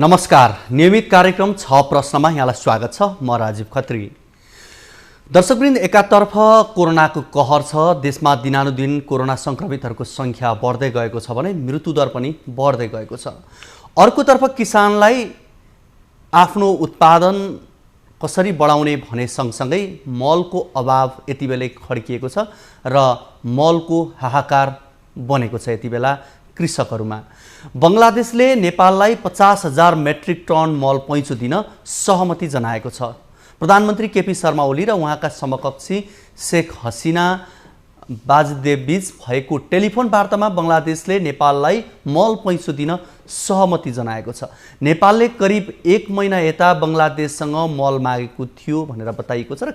नमस्कार। नियमित कार्यक्रम 6 प्रश्नमा यहाँलाई स्वागत छ। म राजीव खत्री। दर्शकवृन्द, एकातर्फ कोरोनाको कहर छ, देशमा दिनानुदिन कोरोना संक्रमितहरूको संख्या बढ्दै गएको छ भने मृत्युदर पनि बढ्दै गएको छ। अर्कोतर्फ किसानलाई आफ्नो उत्पादन कसरी बढाउने भने सँगसँगै मलको अभाव यति बेला खड्किएको छ र मलको हाहाकार बनेको छ यति बेला कृषकहरूमा। बङ्गलादेशले नेपाललाई 50,000 मेट्रिक टन मल पैँचो दिन सहमति जनाएको छ। प्रधानमन्त्री केपी शर्मा ओली र उहाँका समकक्षी शेख हसिना वाजदेव बीच भएको टेलिफोन वार्तामा बङ्गलादेशले नेपाललाई मल पैँचो दिन सहमति जनाएको छ। नेपालले करिब 1 महिना यता बङ्गलादेशसँग मल मागेको थियो भनेर बताइएको छ र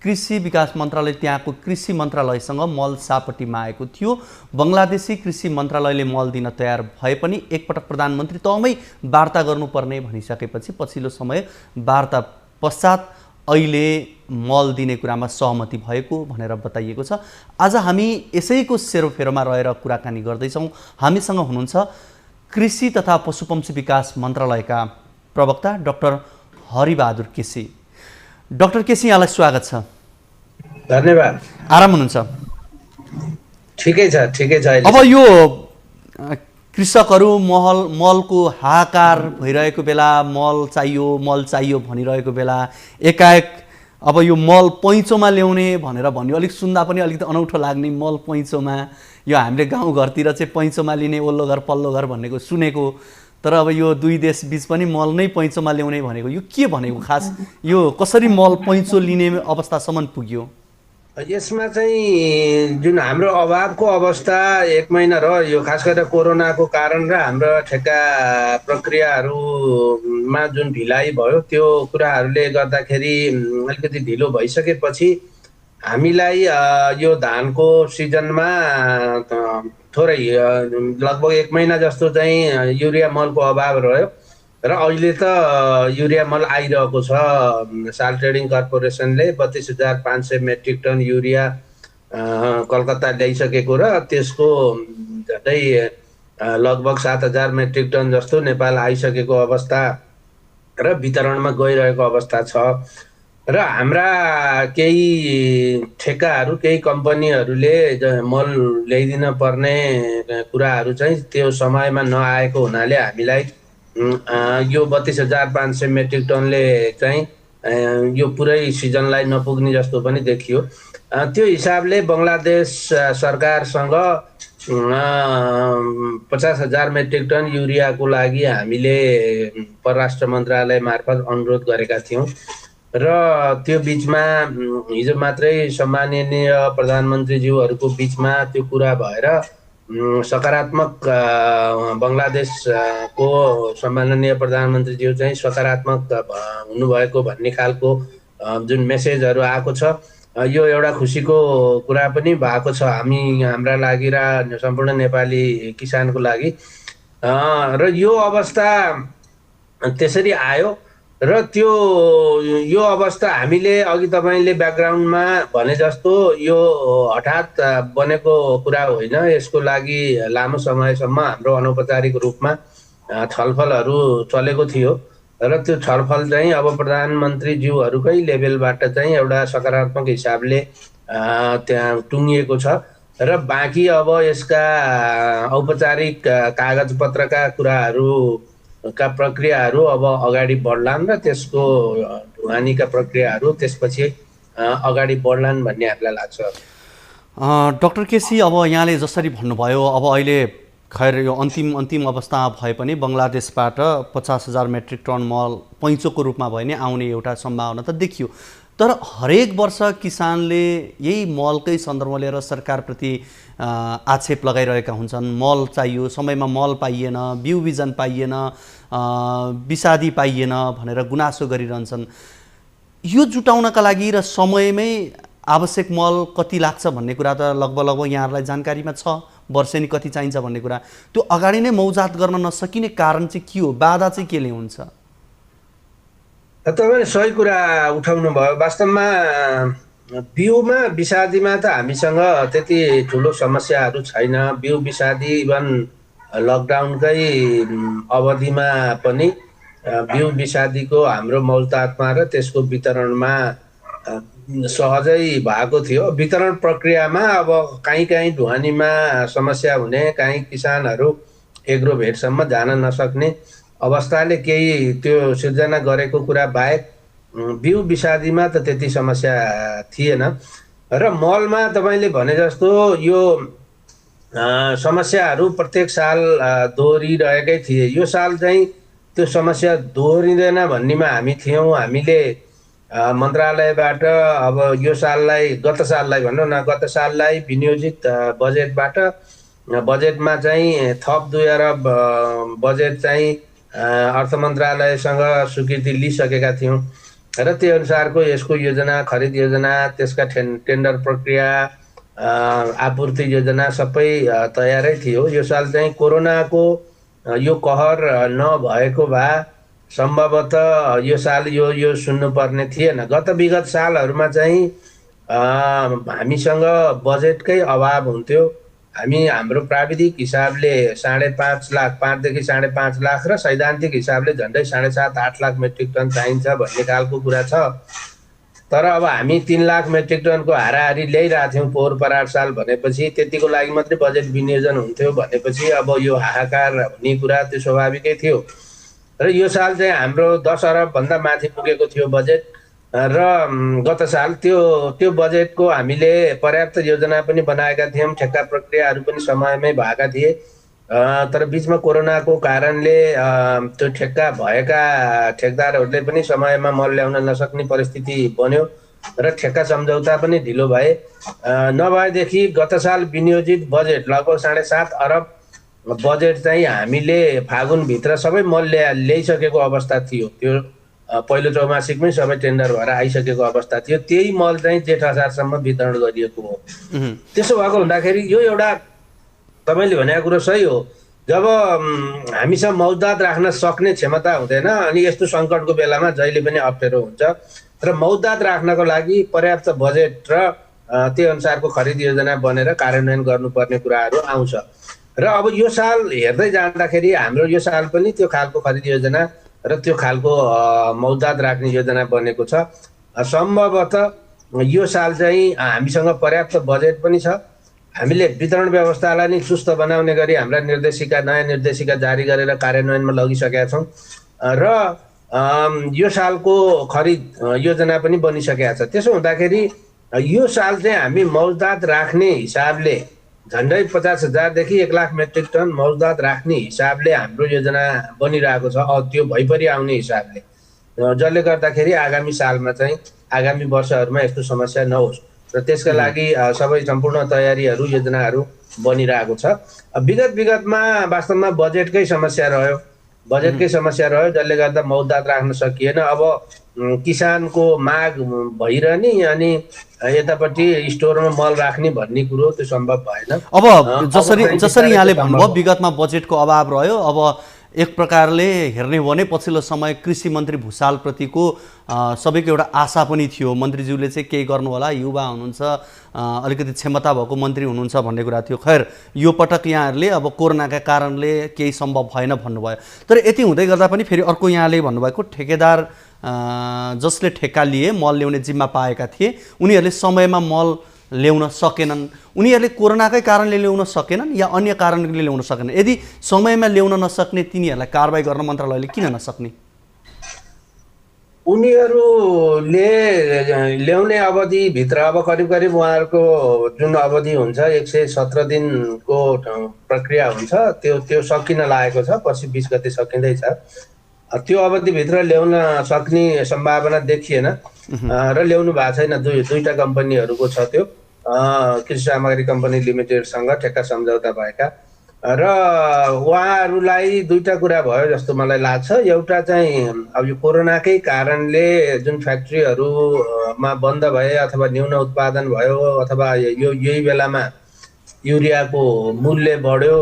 कृषि विकास मन्त्रालय त्यहाँको कृषि मन्त्रालयसँग मल सापट्टि मागेको थियो। बङ्गलादेशी कृषि मन्त्रालयले मल दिन तयार भए पनि एकपटक प्रधानमन्त्री तहमै वार्ता गर्नुपर्ने भनिसकेपछि पछिल्लो समय वार्ता पश्चात अहिले मल दिने कुरामा सहमति भएको भनेर बताइएको छ। आज हामी यसैको सेरोफेरोमा रहेर कुराकानी गर्दैछौँ। हामीसँग हुनुहुन्छ कृषि तथा पशुपक्षी विकास मन्त्रालयका प्रवक्ता डाक्टर हरिबहादुर केसी। डाक्टर केसी, यहाँलाई स्वागत छ। धन्यवाद। आराम हुनुहुन्छ? ठिकै छ। अब यो कृषकहरू मलको हाहाकार भइरहेको बेला, मल चाहियो भनिरहेको बेला एकाएक अब यो मल पैँचोमा ल्याउने भनेर भन्यो। अलिक सुन्दा पनि अलिकति अनौठो लाग्ने मल पैँचोमा। यो हामीले गाउँघरतिर चाहिँ पैँचोमा लिने, ओल्लो घर पल्लो घर भन्नेको सुनेको, तर अब यो दुई देश बीच पनि मल नै पैँचोमा ल्याउने भनेको यो के भनेको? खास यो कसरी मल पैँचो लिने अवस्थासम्म पुग्यो? यसमा चाहिँ जुन हाम्रो अभावको अवस्था 1 महिना रह्यो, खास गरेर कोरोनाको कारण र हाम्रो ठेक्का प्रक्रियाहरूमा जुन ढिलाइ भयो त्यो कुराहरूले गर्दाखेरि अलिकति ढिलो भइसकेपछि हामीलाई यो धानको सिजनमा थोरै लगभग 1 महिना जस्तो चाहिँ युरिया मलको अभाव रह्यो र अहिले त युरिया मल आइरहेको छ। साल ट्रेडिङ कर्पोरेसनले 32,500 मेट्रिक टन युरिया कलकत्ता ल्याइसकेको र त्यसको झट्टै लगभग 7,000 मेट्रिक टन जस्तो नेपाल आइसकेको अवस्था र वितरणमा गइरहेको अवस्था छ। र हाम्रा केही ठेक्काहरू, केही कम्पनीहरूले मल ल्याइदिन पर्ने कुराहरू चाहिँ त्यो समयमा नआएको हुनाले हामीलाई यो 32,500 मेट्रिक टनले चाहिँ यो पुरै सिजनलाई नपुग्ने जस्तो पनि देखियो। त्यो हिसाबले बङ्गलादेश सरकारसँग 50,000 मेट्रिक टन युरियाको लागि हामीले परराष्ट्र मन्त्रालय मार्फत अनुरोध गरेका थियौँ र त्यो बिचमा हिजो मात्रै सम्माननीय प्रधानमन्त्रीज्यूहरूको बिचमा त्यो कुरा भएर सकारात्मक बङ्गलादेशको सम्माननीय प्रधानमन्त्रीज्यू चाहिँ सकारात्मक हुनुभएको भन्ने खालको जुन मेसेजहरू आएको छ, यो एउटा खुसीको कुरा पनि भएको छ हाम्रा लागि र सम्पूर्ण नेपाली किसानको लागि। र यो अवस्था त्यसरी आयो र यो अवस्था हामीले अघि तपाईँले ब्याकग्राउन्डमा भने जस्तो यो हठात बनेको कुरा होइन। यसको लागि लामो समयसम्म हाम्रो अनौपचारिक रूपमा छलफलहरू चलेको थियो र त्यो छलफल चाहिँ अब प्रधानमन्त्रीज्यूहरूकै लेभलबाट चाहिँ एउटा सकारात्मक हिसाबले त्यहाँ टुङ्गिएको छ र बाँकी अब यसका औपचारिक कागजपत्रका कुराहरू का प्रक्रियाहरू अब अगाडि बढ्लान् र त्यसको ढुवानीका प्रक्रियाहरू त्यसपछि अगाडि बढ्लान् भन्ने हामीलाई लाग्छ। डाक्टर केसी, अब यहाँले जसरी भन्नुभयो, अब अहिले खैर यो अन्तिम अवस्थामा भए पनि बङ्गलादेशबाट 50,000 मेट्रिक टन मल पैँचोको रूपमा भए नि आउने एउटा सम्भावना त देखियो। तर हरेक वर्ष किसानले यही मलकै सन्दर्भमा लिएर सरकारप्रति आक्षेप लगाइरहेका हुन्छन्। मल चाहियो, समयमा मल पाइएन, बिउ बिजन पाइएन, विषादी पाइएन भनेर गुनासो गरिरहन्छन्। यो जुटाउनका लागि र समयमै आवश्यक मल कति लाग्छ भन्ने कुरा त लगभग यहाँहरूलाई जानकारीमा छ, वर्षेनी कति चाहिन्छ भन्ने कुरा। त्यो अगाडि नै मौजात गर्न नसकिने कारण चाहिँ के हो? बाधा चाहिँ केले हुन्छ? तपाईँले सही कुरा उठाउनु भयो। वास्तवमा बिउमा विषादीमा त हामीसँग त्यति ठुलो समस्याहरू छैन। बिउ विषादी इभन लकडाउनकै अवधिमा पनि बिउ विषादीको हाम्रो मौलतादमा र त्यसको वितरणमा सहजै भएको थियो। वितरण प्रक्रियामा अब कहीँ ढुवानीमा समस्या हुने, कहीँ किसानहरू एग्रोभेटसम्म जान नसक्ने अवस्थाले केही त्यो सिर्जना गरेको कुरा बाहेक बिउ विषादीमा त त्यति समस्या थिएन। र मलमा तपाईँले भने जस्तो यो समस्याहरू प्रत्येक साल दोहोरिरहेकै थिए। यो साल चाहिँ त्यो समस्या दोहोरिँदैन भन्नेमा हामी थियौँ। हामीले मन्त्रालयबाट अब यो साललाई, गत साललाई भनौँ न, गत साललाई विनियोजित बजेटमा चाहिँ थप 2 अरब बजेट चाहिँ अर्थ मन्त्रालयसँग स्वीकृति लिइसकेका थियौँ र त्यो अनुसारको यसको योजना, खरिद योजना, त्यसका टेन्डर प्रक्रिया, आपूर्ति योजना सबै तयारै थियो। यो साल चाहिँ कोरोनाको यो कहर नभएको भए सम्भवतः यो साल यो सुन्नुपर्ने थिएन। विगत सालहरूमा चाहिँ हामीसँग बजेटकै अभाव हुन्थ्यो। हाम्रो प्राविधिक हिसाबले 5.5 लाख, 5 देखि 5.5 लाख र सैद्धान्तिक हिसाबले झन्डै 7.5-8 लाख मेट्रिक टन चाहिन्छ भन्ने खालको कुरा छ। तर अब हामी 3 लाख मेट्रिक टनको हाराहारी ल्याइरहेको थियौँ पोहोर परार साल भनेपछि, त्यतिको लागि मात्रै बजेट विनियोजन हुन्थ्यो भनेपछि अब यो हाहाकार हुने कुरा त्यो स्वाभाविकै थियो। र यो साल चाहिँ हाम्रो 10 अरबभन्दा माथि पुगेको थियो बजेट र गत साल त्यो बजेटको हामीले पर्याप्त योजना पनि बनाएका थियौँ, ठेक्का प्रक्रियाहरू पनि समयमै भएका थिए। तर बिचमा कोरोनाको कारणले त्यो ठेक्का भएका ठेकदारहरूले पनि समयमा मल ल्याउन नसक्ने परिस्थिति बन्यो र ठेक्का सम्झौता पनि ढिलो भए। नभएदेखि गत साल विनियोजित बजेट लगभग 7.5 अरब बजेट चाहिँ हामीले फागुनभित्र सबै मल ल्याइसकेको अवस्था थियो। त्यो पहिलो चौमासिकमै सबै टेन्डर भएर आइसकेको अवस्था थियो। त्यही मल चाहिँ जेठ असारसम्म वितरण गरिएको हो। त्यसो भएको हुँदाखेरि यो एउटा तपाईँले भनेको कुरो सही हो। जब हामीसँग मौजदात राख्न सक्ने क्षमता हुँदैन अनि यस्तो सङ्कटको बेलामा जहिले पनि अप्ठ्यारो हुन्छ र मौजदात राख्नको लागि पर्याप्त बजेट र त्यो अनुसारको खरिद योजना बनेर कार्यान्वयन गर्नुपर्ने कुराहरू आउँछ। र अब यो साल हेर्दै जाँदाखेरि हाम्रो यो साल पनि त्यो खालको खरिद योजना र त्यो खालको मौजदात राख्ने योजना बनेको छ। सम्भवतः यो साल चाहिँ हामीसँग पर्याप्त बजेट पनि छ। हामीले वितरण व्यवस्थालाई नै चुस्त बनाउने गरी हाम्रा नयाँ निर्देशिका जारी गरेर कार्यान्वयनमा लगिसकेका छौँ र यो सालको खरिद योजना पनि बनिसकेका छ। त्यसो हुँदाखेरि यो साल चाहिँ हामी मौजदात राख्ने हिसाबले झन्डै 50,000 देखि 1 लाख मेट्रिक टन मौजदात राख्ने हिसाबले हाम्रो योजना बनिरहेको छ। त्यो भइपरि आउने हिसाबले, जसले गर्दाखेरि आगामी सालमा चाहिँ आगामी वर्षहरूमा यस्तो समस्या नहोस् र त्यसका लागि सबै सम्पूर्ण तयारीहरू योजनाहरू बनिरहेको छ। विगतमा वास्तवमा बजेटकै समस्या रह्यो, जसले गर्दा मौजदात राख्न सकिएन। अब किसानको माग भइरहने अनि यतापट्टि स्टोरमा मल राख्ने भन्ने कुरो त्यो सम्भव भएन। अब जसरी यहाँले भन्नुभयो विगतमा बजेटको अभाव रह्यो। अब एक प्रकारले हेर्ने हो भने पछिल्लो समय कृषि मन्त्री भुषालप्रतिको सबैको एउटा आशा पनि थियो। मन्त्रीज्यूले चाहिँ केही गर्नु होला, युवा हुनुहुन्छ, अलिकति क्षमता भएको मन्त्री हुनुहुन्छ भन्ने कुरा थियो। खैर यो पटक यहाँहरूले अब कोरोनाका कारणले केही सम्भव भएन भन्नुभयो। तर यति हुँदै गर्दा पनि फेरि अर्को यहाँले भन्नुभएको ठेकेदार जसले ठेक्का लिए मल ल्याउने जिम्मा पाएका थिए उनीहरूले समयमा मल ल्याउन सकेनन्। उनीहरूले कोरोनाकै कारणले ल्याउन सकेनन् या अन्य कारणले ल्याउन सकेनन्? यदि समयमा ल्याउन नसक्ने तिनीहरूलाई कारबाही गर्न मन्त्रालयले किन नसक्ने? उनीहरूले ल्याउने अवधिभित्र अब करिब उहाँहरूको जुन अवधि हुन्छ 117 दिनको प्रक्रिया हुन्छ, त्यो सकिन लागेको छ। पछि 20 गते सकिँदैछ। त्यो अवधिभित्र ल्याउन सक्ने सम्भावना देखिएन र ल्याउनु भएको छैन। दुईटा कम्पनीहरूको छ त्यो कृषि सामग्री कम्पनी लिमिटेडसँग ठेक्का सम्झौता भएका र उहाँहरूलाई दुईटा कुरा भयो जस्तो मलाई लाग्छ। एउटा चाहिँ अब यो कोरोनाकै कारणले जुन फ्याक्ट्रीहरूमा बन्द भए अथवा न्यून उत्पादन भयो अथवा यही बेलामा युरियाको मूल्य बढ्यो,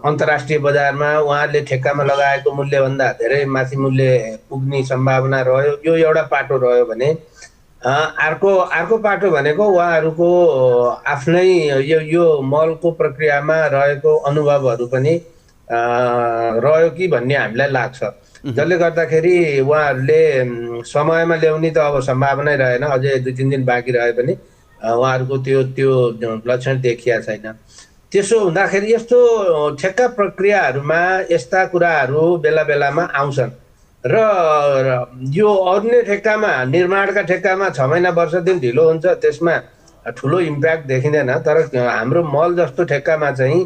अन्तर्राष्ट्रिय बजारमा उहाँहरूले ठेक्कामा लगाएको मूल्यभन्दा धेरै माथि मूल्य पुग्ने सम्भावना रह्यो। यो एउटा पाटो रह्यो भने अर्को पाटो भनेको उहाँहरूको आफ्नै यो मलको प्रक्रियामा रहेको अनुभवहरू पनि रह्यो कि भन्ने हामीलाई लाग्छ, जसले गर्दाखेरि उहाँहरूले समयमा ल्याउने त अब सम्भावनै रहेन, अझै 2-3 दिन बाँकी रहे पनि उहाँहरूको त्यो त्यो लक्षण देखिया छैन। त्यसो हुँदाखेरि यस्तो ठेक्का प्रक्रियाहरूमा यस्ता कुराहरू बेला बेलामा आउँछन् र यो अन्य ठेक्कामा, निर्माणका ठेक्कामा 6 महिना वर्ष दिन ढिलो हुन्छ, त्यसमा ठुलो इम्प्याक्ट देखिँदैन। तर हाम्रो मल जस्तो ठेक्कामा चाहिँ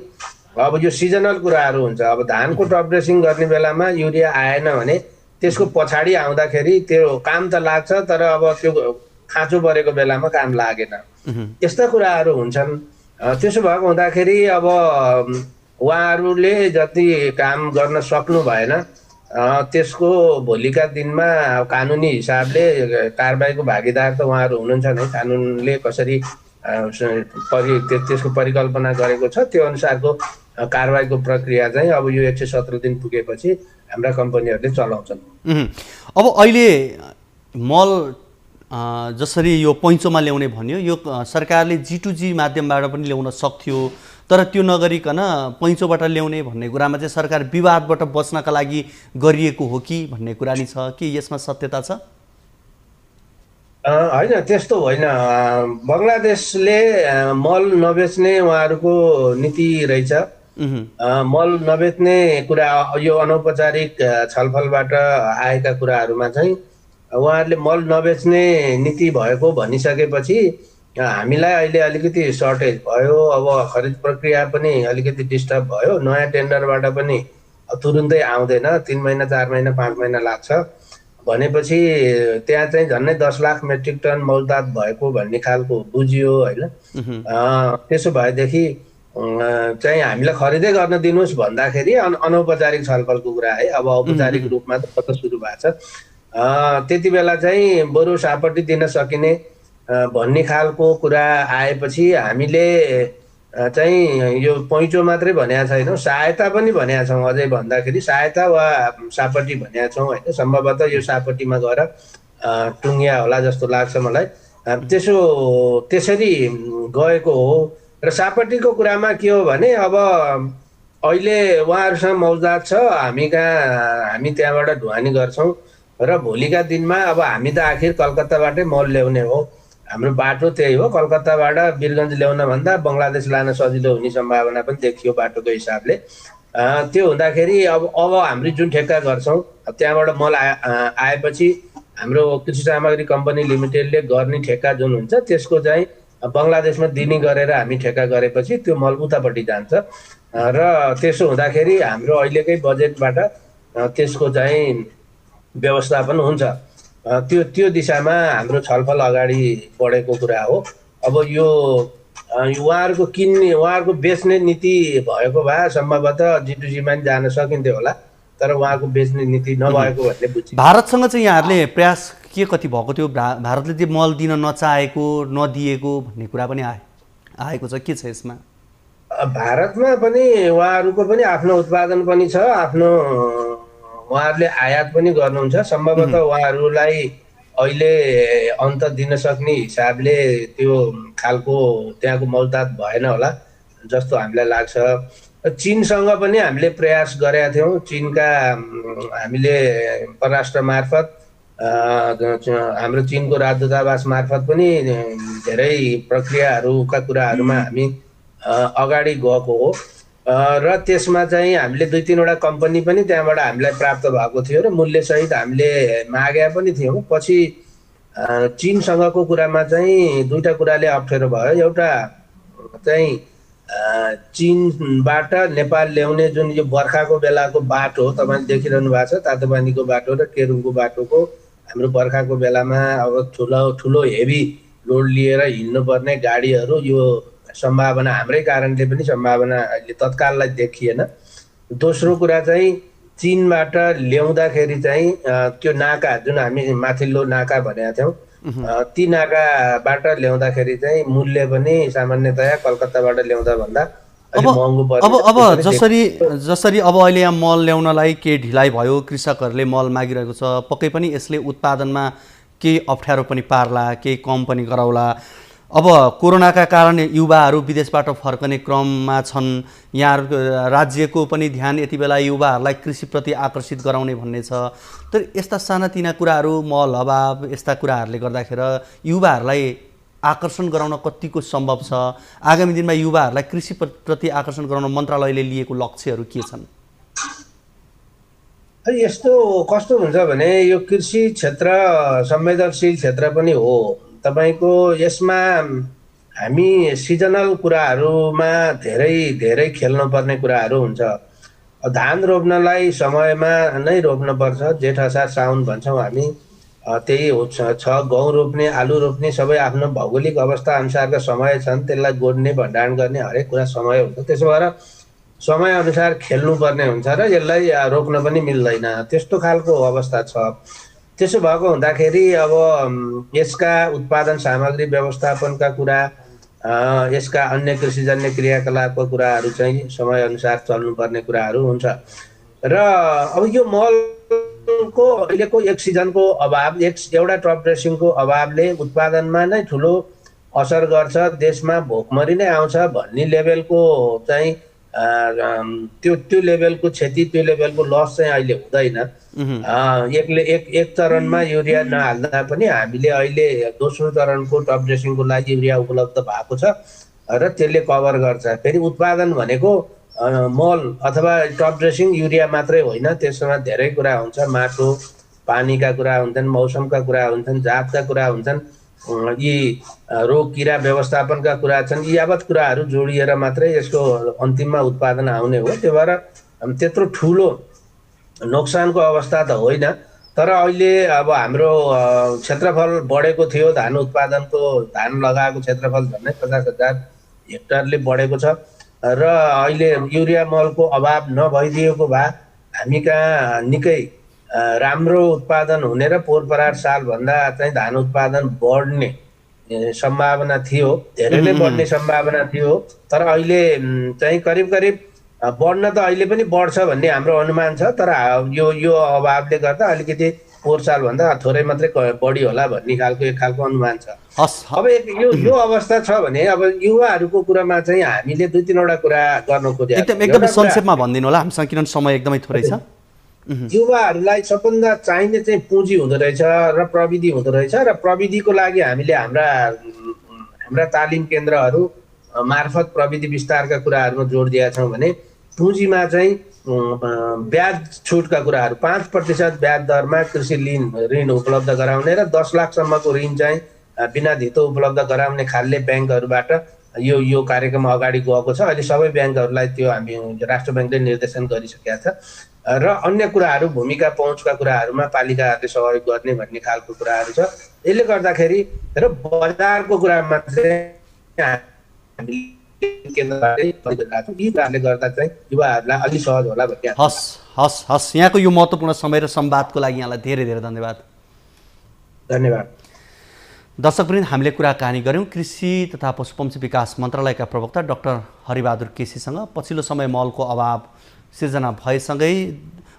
अब यो सिजनल कुराहरू हुन्छ। अब धानको टप ड्रेसिङ गर्ने बेलामा युरिया आएन भने त्यसको पछाडि आउँदाखेरि त्यो काम त लाग्छ, तर अब त्यो खाँचो परेको बेलामा काम लागेन, यस्ता कुराहरू हुन्छन्। त्यसो भएको हुँदाखेरि अब उहाँहरूले जति काम गर्न सक्नु भएन, त्यसको भोलिका दिनमा कानुनी हिसाबले कारबाहीको भागीदार त उहाँहरू हुनुहुन्छ नै। कानुनले कसरी त्यसको परिकल्पना गरेको छ त्यो अनुसारको कारबाहीको प्रक्रिया चाहिँ अब यो 117 दिन पुगेपछि हाम्रा कम्पनीहरूले चलाउँछन्। अब अहिले मल जसरी यो पैँचोमा ल्याउने भन्यो, यो सरकारले G2G माध्यमबाट पनि ल्याउन सक्थ्यो, तर त्यो नगरिकन पैँचोबाट ल्याउने भन्ने कुरामा चाहिँ सरकार विवादबाट बच्नका लागि गरिएको हो कि भन्ने कुरा नि छ, के यसमा सत्यता छ? होइन, त्यस्तो होइन। बङ्गलादेशले मल नबेच्ने उहाँहरूको नीति रहेछ। मल नबेच्ने कुरा यो अनौपचारिक छलफलबाट आएका कुराहरूमा चाहिँ उहाँहरूले मल नबेच्ने नीति भएको भनिसकेपछि हामीलाई अहिले अलिकति सर्टेज भयो। अब खरिद प्रक्रिया पनि अलिकति डिस्टर्ब भयो। नयाँ टेन्डरबाट पनि तुरुन्तै आउँदैन, 3 महिना 4 महिना 5 महिना लाग्छ भनेपछि त्यहाँ चाहिँ झन्डै 10 लाख मेट्रिक टन मौलदात भएको भन्ने खालको बुझियो होइन। त्यसो भएदेखि चाहिँ हामीलाई खरिदै गर्न दिनुहोस् भन्दाखेरि अनौपचारिक छलफलको कुरा है। अब औपचारिक रूपमा त सुरु भएको छ। त्यति बेला चाहिँ बरु सापट्टि दिन सकिने भन्ने खालको कुरा आएपछि हामीले चाहिँ यो पैँचो मात्रै भनेका छैनौँ, सहायता पनि भनेका छौँ। अझै भन्दाखेरि सहायता वा सापट्टि भनेका छौँ होइन। सम्भवतः यो सापट्टिमा गएर टुङ्गिया होला जस्तो लाग्छ मलाई। त्यसरी गएको हो। र सापट्टिको कुरामा के हो भने अब अहिले उहाँहरूसँग मौजदात छ, हामी त्यहाँबाट ढुवानी गर्छौँ र भोलिका दिनमा अब हामी त आखिर कलकत्ताबाटै मल ल्याउने हो, हाम्रो बाटो त्यही हो। कलकत्ताबाट वीरगञ्ज ल्याउन भन्दा बङ्गलादेश लान सजिलो हुने सम्भावना पनि देखियो बाटोको हिसाबले। त्यो हुँदाखेरि अब हामी जुन ठेक्का गर्छौँ त्यहाँबाट मल आएपछि हाम्रो कृषि सामग्री कम्पनी लिमिटेडले गर्ने ठेक्का जुन हुन्छ त्यसको चाहिँ बङ्गलादेशमा दिने गरेर हामी ठेक्का गरेपछि त्यो मल उतापट्टि जान्छ र त्यसो हुँदाखेरि हाम्रो अहिलेकै बजेटबाट त्यसको चाहिँ व्यवस्थापन हुन्छ। त्यो दिशामा हाम्रो छलफल अगाडि बढेको कुरा हो। अब यो उहाँहरूको बेच्ने नीति भएको भए सम्भवतः G2G मा जान सकिन्थ्यो होला, तर उहाँको बेच्ने नीति नभएको भन्ने बुझ्छ। भारतसँग चाहिँ यहाँहरूले प्रयास के कति भएको थियो? भारतले त्यो मल दिन नचाहेको नदिएको भन्ने कुरा पनि आएको छ, के छ यसमा? भारतमा पनि उहाँहरूको पनि आफ्नो उत्पादन पनि छ, आफ्नो उहाँहरूले आयात पनि गर्नुहुन्छ। सम्भवतः उहाँहरूलाई अहिले अन्त दिन सक्ने हिसाबले त्यो खालको त्यहाँको मौलदात भएन होला जस्तो हामीलाई लाग्छ। चीनसँग पनि हामीले प्रयास गरेका थियौँ। चीनका हामीले परराष्ट्र मार्फत हाम्रो चीनको राजदूतावास मार्फत पनि धेरै प्रक्रियाहरूका कुराहरूमा हामी अगाडि गएको हो र त्यसमा चाहिँ हामीले 2-3 वटा कम्पनी पनि त्यहाँबाट हामीलाई प्राप्त भएको थियो र मूल्यसहित हामीले मागेका पनि थियौँ। पछि चीनसँगको कुरामा चाहिँ 2टा कुराले अप्ठ्यारो भयो। एउटा चाहिँ चीनबाट नेपाल ल्याउने जुन यो बर्खाको बेलाको बाटो तपाईँले देखिरहनु भएको छ, तातोपानीको बाटो र केरुङको बाटोको हाम्रो बर्खाको बेलामा अब ठुलो हेभी लोड लिएर हिँड्नुपर्ने गाडीहरू यो सम्भावना हाम्रै कारणले पनि सम्भावना अहिले तत्काललाई देखिएन। दोस्रो कुरा चाहिँ चीनबाट ल्याउँदाखेरि चाहिँ त्यो नाका जुन हामी माथिल्लो नाका भनेका थियौँ ती नाकाबाट ल्याउँदाखेरि चाहिँ मूल्य पनि सामान्यतया कलकत्ताबाट ल्याउँदा भन्दा महँगो पर्छ। अब जसरी अब अहिले यहाँ मल ल्याउनलाई के ढिलाइ भयो, कृषकहरूले मल मागिरहेको छ, पक्कै पनि यसले उत्पादनमा केही अप्ठ्यारो पनि पार्ला, केही कम पनि गराउला। अब कोरोनाका कारण युवाहरू विदेशबाट फर्कने क्रममा छन्। यहाँ राज्यको पनि ध्यान यति बेला युवाहरूलाई कृषिप्रति आकर्षित गराउने भन्ने छ। तर यस्ता सानातिना कुराहरू, मल अभाव, यस्ता कुराहरूले गर्दाखेरि युवाहरूलाई आकर्षण गराउन कतिको सम्भव छ? आगामी दिनमा युवाहरूलाई कृषिप्रति आकर्षण गराउन मन्त्रालयले लिएको लक्ष्यहरू के छन्? यस्तो कस्तो हुन्छ भने यो कृषि क्षेत्र संवेदनशील क्षेत्र पनि हो। तपाईको यसमा हामी सिजनल कुराहरूमा धेरै खेल्नुपर्ने कुराहरू हुन्छ। धान रोप्नलाई समयमा नै रोप्नुपर्छ। जेठ असार साउन भन्छौँ हामी, त्यही छ। गहुँ रोप्ने, आलु रोप्ने सबै आफ्नो भौगोलिक अवस्था अनुसारका समय छन्। त्यसलाई गोड्ने, भण्डारण गर्ने हरेक कुरा समय हुन्छ। त्यसो भएर समय अनुसार खेल्नुपर्ने हुन्छ र यसलाई रोक्न पनि मिल्दैन, त्यस्तो खालको अवस्था छ। त्यसो भएको हुँदाखेरि अब यसका उत्पादन सामग्री व्यवस्थापनका कुरा, यसका अन्य कृषिजन्य क्रियाकलापको कुराहरू चाहिँ समय अनुसार चल्नुपर्ने कुराहरू हुन्छ। र अब यो मलको अहिलेको एक सिजनको अभाव, एउटा टप ड्रेसिङको अभावले उत्पादनमा नै ठुलो असर गर्छ। देशमा भोकमरी नै आउँछ भन्ने लेभलको चाहिँ त्यो लेभलको क्षति, त्यो लेभलको लस चाहिँ अहिले हुँदैन। एक चरणमा युरिया नहाल्दा पनि हामीले अहिले दोस्रो चरणको टप ड्रेसिङको लागि युरिया उपलब्ध भएको छ र त्यसले कभर गर्छ। फेरि उत्पादन भनेको मल अथवा टप ड्रेसिङ युरिया मात्रै होइन, त्यसमा धेरै कुरा हुन्छ। माटो, पानीका कुरा हुन्छन्, मौसमका कुरा हुन्छन्, जातका कुरा हुन्छन्, यी रोग किरा व्यवस्थापनका कुरा छन्। यी यावत कुराहरू जोडिएर मात्रै यसको अन्तिममा उत्पादन आउने हो। त्यो भएर त्यत्रो ठुलो नोक्सानको अवस्था त होइन। तर अहिले अब हाम्रो क्षेत्रफल बढेको थियो, धान उत्पादनको, धान लगाएको क्षेत्रफल झन्डै 50,000 हेक्टरले बढेको छ र अहिले युरिया मलको अभाव नभइदिएको भए हामी कहाँ निकै राम्रो उत्पादन हुने र पोहोर परार सालभन्दा चाहिँ धान उत्पादन बढ्ने सम्भावना थियो, धेरै नै बढ्ने सम्भावना थियो। तर अहिले चाहिँ करिब बढ्न त अहिले पनि बढ्छ भन्ने हाम्रो अनुमान छ। तर यो अभावले गर्दा अलिकति पोहोर सालभन्दा थोरै मात्रै बढी होला भन्ने खालको एक खालको अनुमान छ। अब यो अवस्था छ भने अब युवाहरूको कुरामा चाहिँ हामीले 2-3 वटा कुरा गर्न खोजेका छौँ। एकदम संक्षेपमा भनिदिनु होला, हामीसँग किनभने समय एकदमै थोरै छ। युवाहरूलाई सबभन्दा चाहिने चाहिँ पुँजी हुँदो रहेछ र प्रविधि हुँदो रहेछ। र प्रविधिको लागि हामीले हाम्रा तालिम केन्द्रहरू मार्फत प्रविधि विस्तारका कुराहरूमा जोड दिएका छौँ भने पुँजीमा चाहिँ ब्याज छुटका कुराहरू 5% ब्याज दरमा कृषि ऋण उपलब्ध गराउने र 10 लाखसम्मको ऋण चाहिँ बिना धितो उपलब्ध गराउने खालले ब्याङ्कहरूबाट यो कार्यक्रम अगाडि गएको छ। अहिले सबै ब्याङ्कहरूलाई त्यो हामी राष्ट्र ब्याङ्कले निर्देशन गरिसकेका छ। र अन्य कुराहरू, भूमिका पहुँचका कुराहरूमा पालिकाहरूले सहयोग गर्ने भन्ने खालको कुराहरू छ। यसले गर्दाखेरि र बजारको कुरामा चाहिँ यी कुराले गर्दा चाहिँ युवाहरूलाई अलि सहज होला भन्ने। हस् यहाँको यो महत्त्वपूर्ण समय र संवादको लागि यहाँलाई धेरै धन्यवाद। धन्यवाद। दर्शकवृन्द, हामीले कुराकानी गऱ्यौँ कृषि तथा पशुपक्षी विकास मन्त्रालयका प्रवक्ता डाक्टर हरिबहादुर केसीसँग। पछिल्लो समय मलको अभाव सिर्जना भएसँगै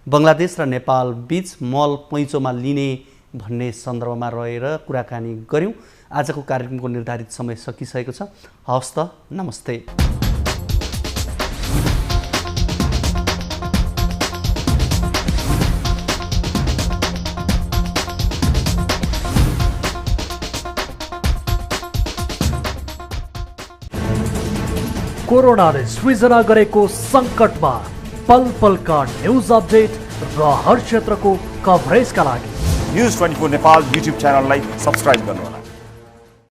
बङ्गलादेश र नेपाल बीच मल पैँचोमा लिने भन्ने सन्दर्भमा रहेर कुराकानी गऱ्यौँ। आजको कार्यक्रमको निर्धारित समय सकिसकेको छ। हवस् त, नमस्ते। कोरोनाले सृजना गरेको सङ्कटमा पल पलका न्युज अपडेट र हर क्षेत्रको कभरेजका लागि न्युज 24 नेपाल युट्युब च्यानललाई सब्स्क्राइब गर्नुहोला।